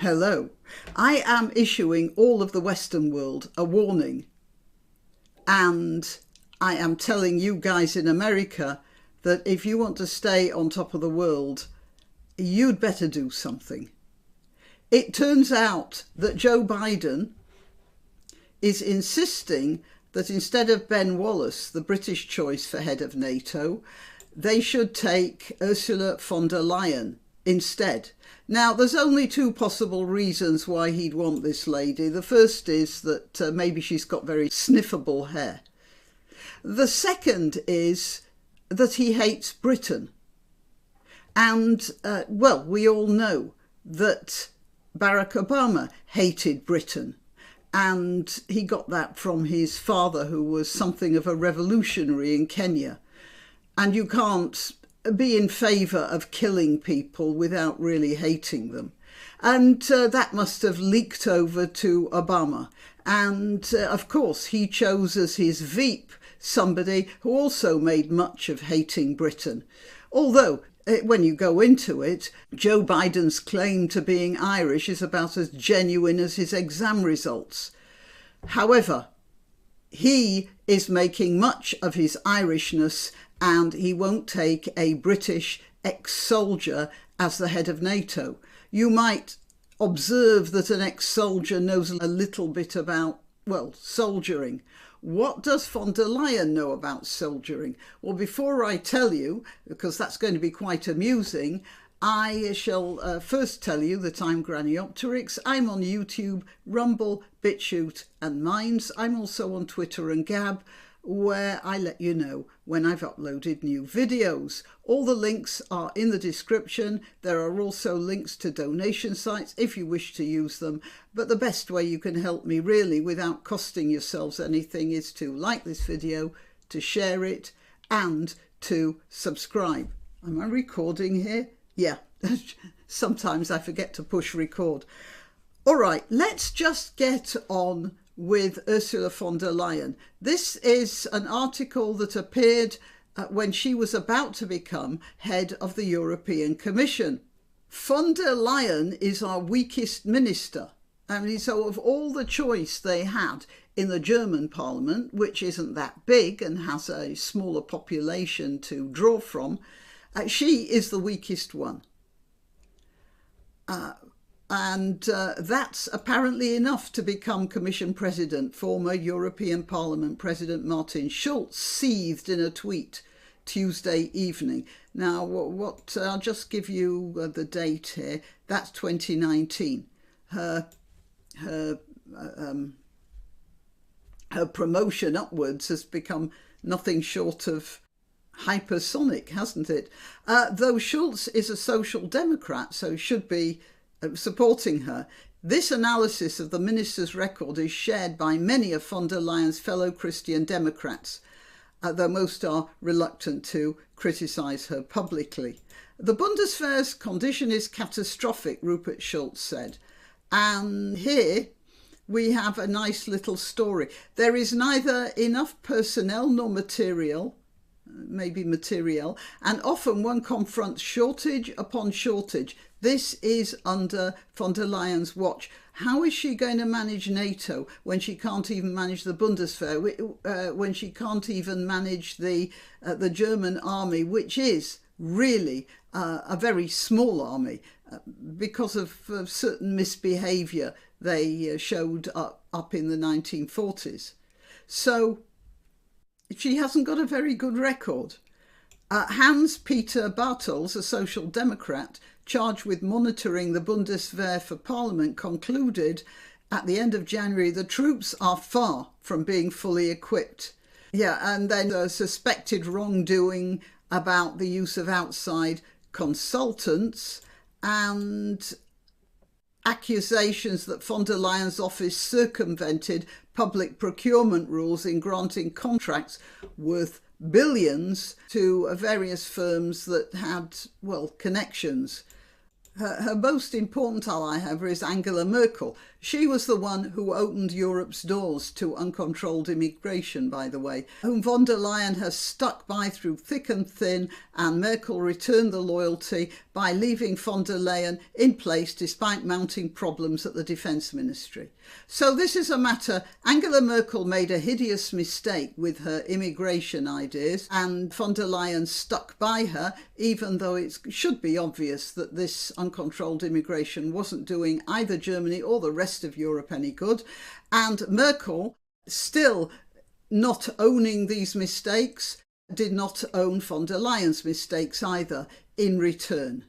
Hello. I am issuing all of the Western world a warning, and I am telling you guys in America that if you want to stay on top of the world, you'd better do something. It turns out that Joe Biden is insisting that instead of Ben Wallace, the British choice for head of NATO, they should take Ursula von der Leyen instead. Now, there's only two possible reasons why he'd want this lady. The first is that maybe she's got very sniffable hair. The second is that he hates Britain. And, well, we all know that Barack Obama hated Britain. And he got that from his father, who was something of a revolutionary in Kenya. And you can't be in favour of killing people without really hating them. And that must have leaked over to Obama. And of course, he chose as his Veep somebody who also made much of hating Britain. Although, when you go into it, Joe Biden's claim to being Irish is about as genuine as his exam results. However, he is making much of his Irishness, and he won't take a British ex-soldier as the head of NATO. You might observe that an ex-soldier knows a little bit about, well, soldiering. What does von der Leyen know about soldiering? Well, before I tell you, because that's going to be quite amusing, I shall first tell you that I'm Granniopteryx. I'm on YouTube, Rumble, BitChute and Minds. I'm also on Twitter and Gab, where I let you know when I've uploaded new videos. All the links are in the description. There are also links to donation sites if you wish to use them. But the best way you can help me really without costing yourselves anything is to like this video, to share it and to subscribe. Am I recording here? Yeah, sometimes I forget to push record. All right, let's just get on with Ursula von der Leyen. This is an article that appeared when she was about to become head of the European Commission. Von der Leyen is our weakest minister. I mean, so of all the choice they had in the German parliament, which isn't that big and has a smaller population to draw from, she is the weakest one. And that's apparently enough to become Commission President. Former European Parliament President Martin Schulz seethed in a tweet Tuesday evening. Now, I'll just give you the date here. That's 2019. Her promotion upwards has become nothing short of hypersonic, hasn't it? Though Schulz is a social democrat, so should be supporting her. This analysis of the minister's record is shared by many of von der Leyen's fellow Christian Democrats, though most are reluctant to criticise her publicly. The Bundeswehr's condition is catastrophic, Rupert Schulz said. And here we have a nice little story. There is neither enough personnel nor material, maybe material, and often one confronts shortage upon shortage. This is under von der Leyen's watch. How is she going to manage NATO when she can't even manage the Bundeswehr, when she can't even manage the German army, which is really a very small army because of certain misbehaviour they showed up in the 1940s. So she hasn't got a very good record. Hans-Peter Bartels, a social democrat charged with monitoring the Bundeswehr for Parliament, concluded at the end of January the troops are far from being fully equipped. Yeah, and then suspected wrongdoing about the use of outside consultants and accusations that von der Leyen's office circumvented public procurement rules in granting contracts worth billions to various firms that had, well, connections. Her most important ally, however, is Angela Merkel. She was the one who opened Europe's doors to uncontrolled immigration, by the way, whom von der Leyen has stuck by through thick and thin, and Merkel returned the loyalty by leaving von der Leyen in place despite mounting problems at the Defence Ministry. So this is a matter. Angela Merkel made a hideous mistake with her immigration ideas, and von der Leyen stuck by her, even though it should be obvious that this uncontrolled immigration wasn't doing either Germany or the rest of Europe any good. And Merkel, still not owning these mistakes, did not own von der Leyen's mistakes either in return.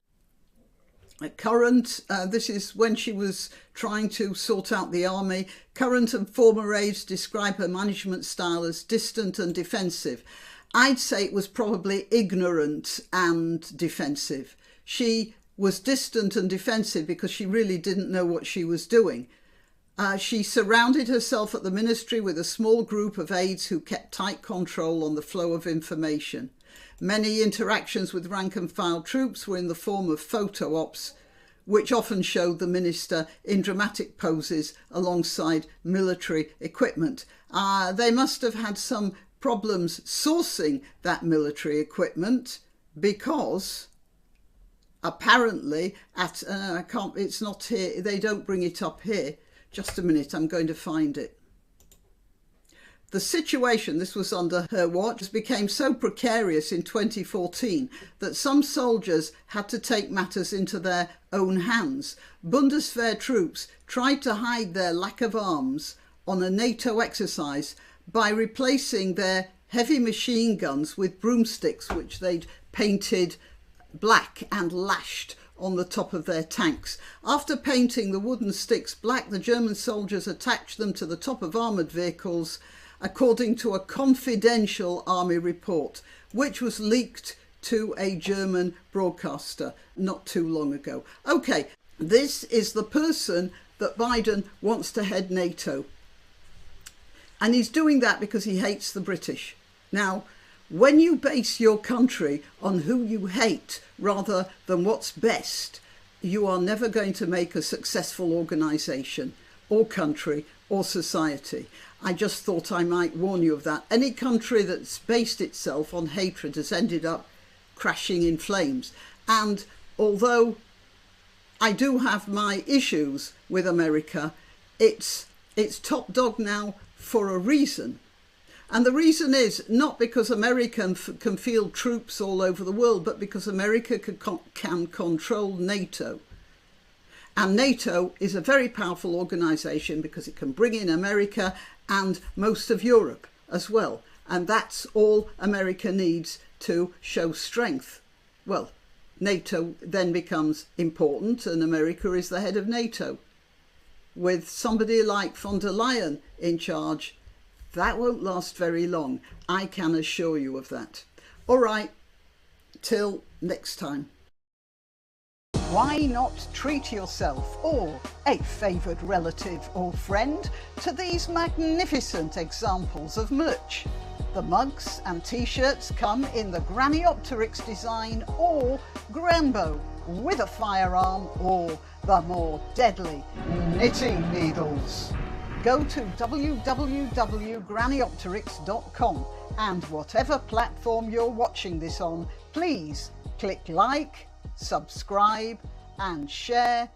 This is when she was trying to sort out the army. Current and former aides describe her management style as distant and defensive. I'd say it was probably ignorant and defensive. She was distant and defensive because she really didn't know what she was doing. She surrounded herself at the ministry with a small group of aides who kept tight control on the flow of information. Many interactions with rank and file troops were in the form of photo ops, which often showed the minister in dramatic poses alongside military equipment. They must have had some problems sourcing that military equipment, because apparently it's not here, they don't bring it up here. Just a minute, I'm going to find it. The situation, this was under her watch, became so precarious in 2014 that some soldiers had to take matters into their own hands. Bundeswehr troops tried to hide their lack of arms on a NATO exercise by replacing their heavy machine guns with broomsticks, which they'd painted black and lashed on the top of their tanks. After painting the wooden sticks black, the German soldiers attached them to the top of armoured vehicles, according to a confidential army report, which was leaked to a German broadcaster not too long ago. Okay, this is the person that Biden wants to head NATO. And he's doing that because he hates the British. Now, when you base your country on who you hate rather than what's best, you are never going to make a successful organisation or country or society. I just thought I might warn you of that. Any country that's based itself on hatred has ended up crashing in flames. And although I do have my issues with America, it's top dog now for a reason. And the reason is not because America can field troops all over the world, but because America can control NATO. And NATO is a very powerful organisation because it can bring in America and most of Europe as well. And that's all America needs to show strength. Well, NATO then becomes important, and America is the head of NATO. With somebody like von der Leyen in charge, that won't last very long. I can assure you of that. All right, till next time. Why not treat yourself or a favoured relative or friend to these magnificent examples of merch? The mugs and t-shirts come in the granniopteryx design or Grambo with a firearm, or the more deadly knitting needles. Go to www.granniopteryx.com, and whatever platform you're watching this on, please click like, subscribe and share.